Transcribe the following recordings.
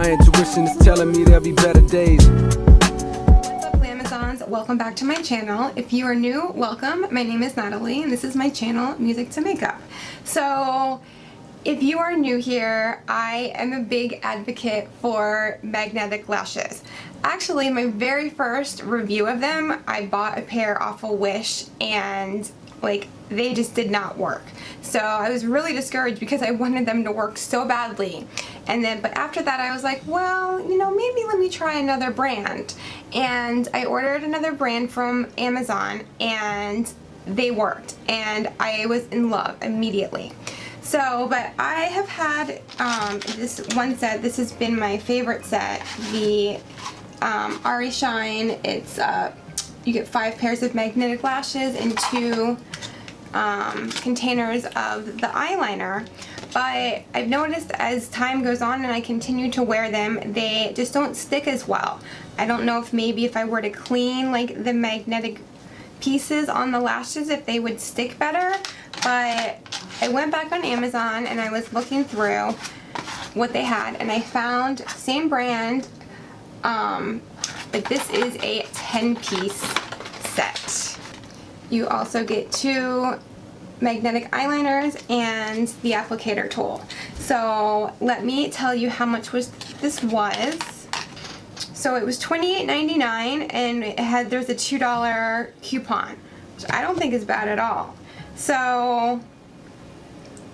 My intuition is telling me there'll be better days. What's up, Amazons? Welcome back to my channel. If you are new, welcome. My name is Natalie and this is my channel, Music to Makeup. So if you are new here, I am a big advocate for magnetic lashes. Actually, my very first review of them, I bought a pair off of Wish and like they just did not work. So I was really discouraged because I wanted them to work so badly. And then, but after that I was like, well, you know, maybe let me try another brand. And I ordered another brand from Amazon and they worked and I was in love immediately. So, but I have had this one set. This has been my favorite set, the Ahri Shine. It's you get 5 pairs of magnetic lashes and 2 containers of the eyeliner. But I've noticed as time goes on and I continue to wear them, they just don't stick as well. I don't know if maybe if I were to clean like the magnetic pieces on the lashes, if they would stick better. But I went back on Amazon and I was looking through what they had and I found same brand, but this is a 10-piece set. You also get 2 magnetic eyeliners and the applicator tool. So let me tell you how much this was. So it was $28.99 and there's a $2 coupon, which I don't think is bad at all. So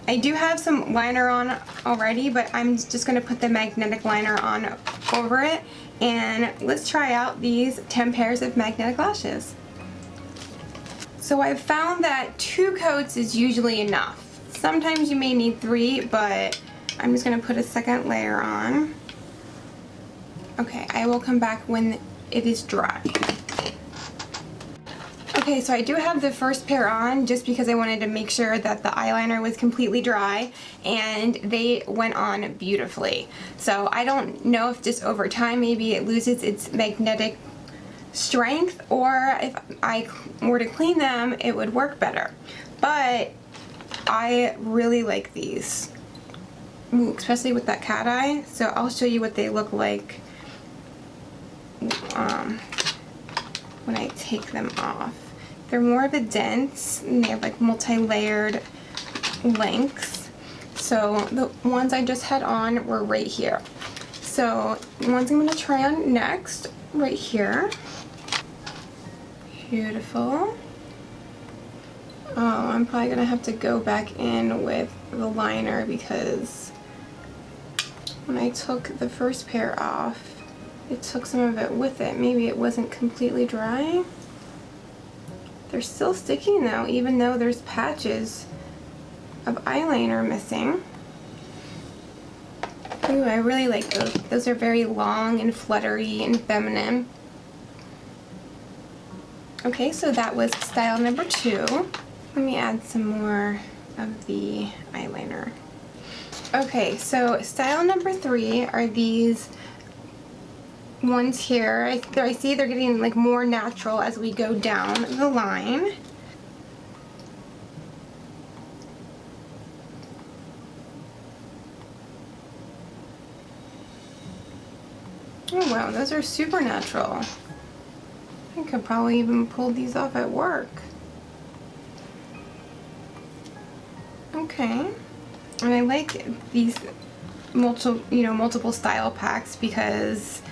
I do have some liner on already, but I'm just going to put the magnetic liner on over it, and let's try out these 10 pairs of magnetic lashes. So I've found that 2 coats is usually enough. Sometimes you may need 3, but I'm just going to put a second layer on. Okay, I will come back when it is dry. Okay, so I do have the first pair on just because I wanted to make sure that the eyeliner was completely dry, and they went on beautifully. So I don't know if just over time maybe it loses its magnetic strength, or if I were to clean them it would work better. But I really like these. Ooh, especially with that cat eye. So I'll show you what they look like when I take them off. They're more of a dense and they have like multi-layered lengths. So the ones I just had on were right here. So the ones I'm going to try on next, right here. Beautiful. Oh, I'm probably going to have to go back in with the liner because when I took the first pair off, it took some of it with it. Maybe it wasn't completely dry. They're still sticking though, even though there's patches of eyeliner missing. Ooh, I really like those. Those are very long and fluttery and feminine. Okay, so that was style number 2. Let me add some more of the eyeliner. Okay, so style number 3 are these ones here. I see they're getting like more natural as we go down the line. Oh wow, those are super natural. I could probably even pull these off at work. Okay, and I like these multiple style packs because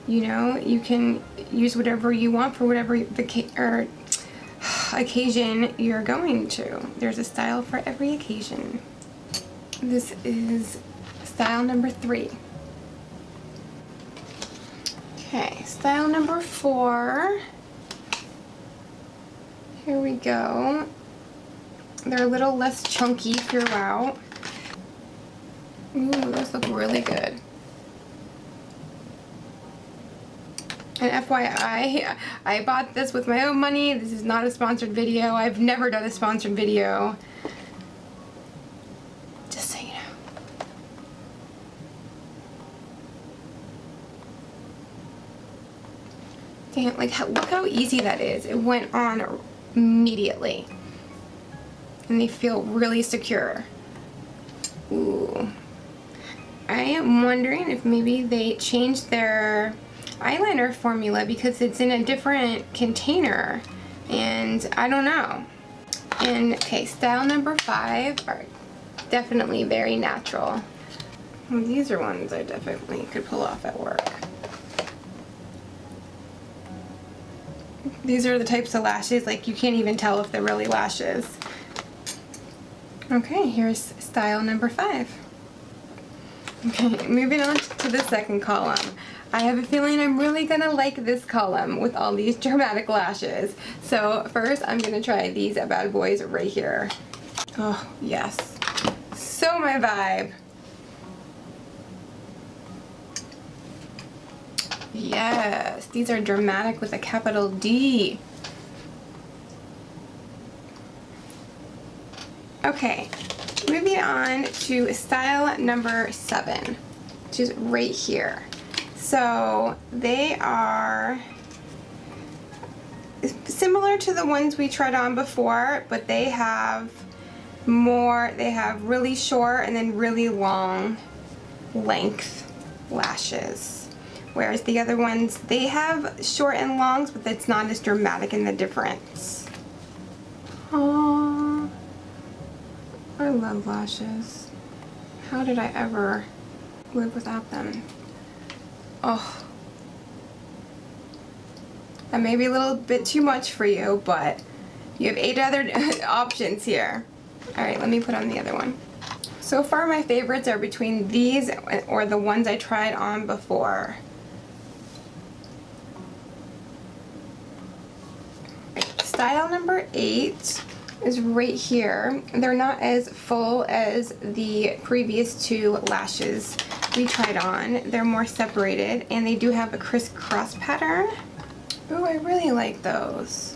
you know you can use whatever you want for whatever the occasion you're going to. There's a style for every occasion. This is style number 3. Okay, style number 4. Here we go. They're a little less chunky throughout. Ooh, those look really good. And FYI, I bought this with my own money. This is not a sponsored video. I've never done a sponsored video. Just so you know. Damn, like, look how easy that is. It went on immediately. And they feel really secure. Ooh. I am wondering if maybe they changed their eyeliner formula because it's in a different container, and I don't know. And okay, style number 5 are definitely very natural. Well, these are ones I definitely could pull off at work. These are the types of lashes, like you can't even tell if they're really lashes. Okay, here's style number 5. Okay, moving on to the second column. I have a feeling I'm really gonna like this column with all these dramatic lashes. So first I'm gonna try these bad boys right here. Oh, yes. So my vibe. Yes, these are dramatic with a capital D. Okay, moving on to style number 7, which is right here. So they are similar to the ones we tried on before, but they have really short and then really long length lashes. Whereas the other ones, they have short and longs, but it's not as dramatic in the difference. Aww. I love lashes. How did I ever live without them? Oh. That may be a little bit too much for you, but you have 8 other options here. Alright, let me put on the other one. So far my favorites are between these or the ones I tried on before. Style number 8 is right here. They're not as full as the previous 2 lashes we tried on. They're more separated, and they do have a crisscross pattern. Ooh, I really like those.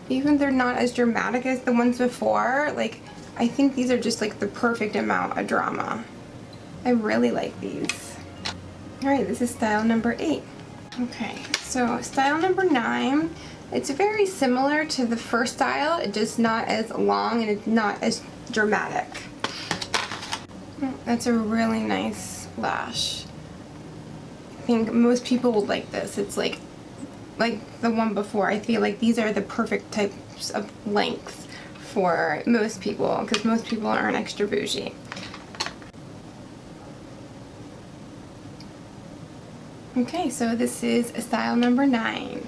Even they're not as dramatic as the ones before. Like, I think these are just like the perfect amount of drama. I really like these. Alright, this is style number 8. Okay, so style number 9. It's very similar to the first style, it's just not as long and it's not as dramatic. That's a really nice lash. I think most people would like this. It's like the one before. I feel like these are the perfect types of length for most people, because most people aren't extra bougie. Okay, so this is style number 9.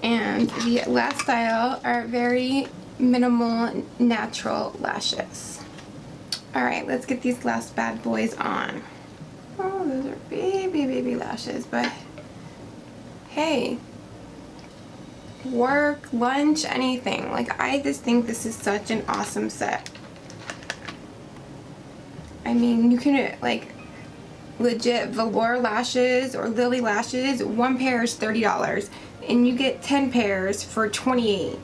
And the last style are very minimal, natural lashes. Alright, let's get these last bad boys on. Oh, those are baby lashes, but hey, work, lunch, anything. Like, I just think this is such an awesome set. I mean, you can, like, legit velour lashes or lily lashes, one pair is $30. And you get 10 pairs for $28.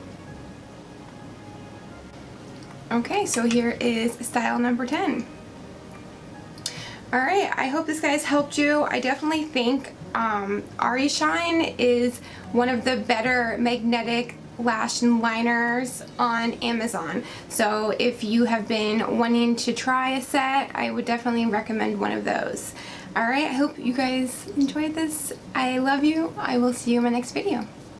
Okay, so here is style number 10. Alright, I hope this guys helped you. I definitely think Ahri Shine is one of the better magnetic lash liners on Amazon. So if you have been wanting to try a set, I would definitely recommend one of those. Alright, I hope you guys enjoyed this. I love you. I will see you in my next video.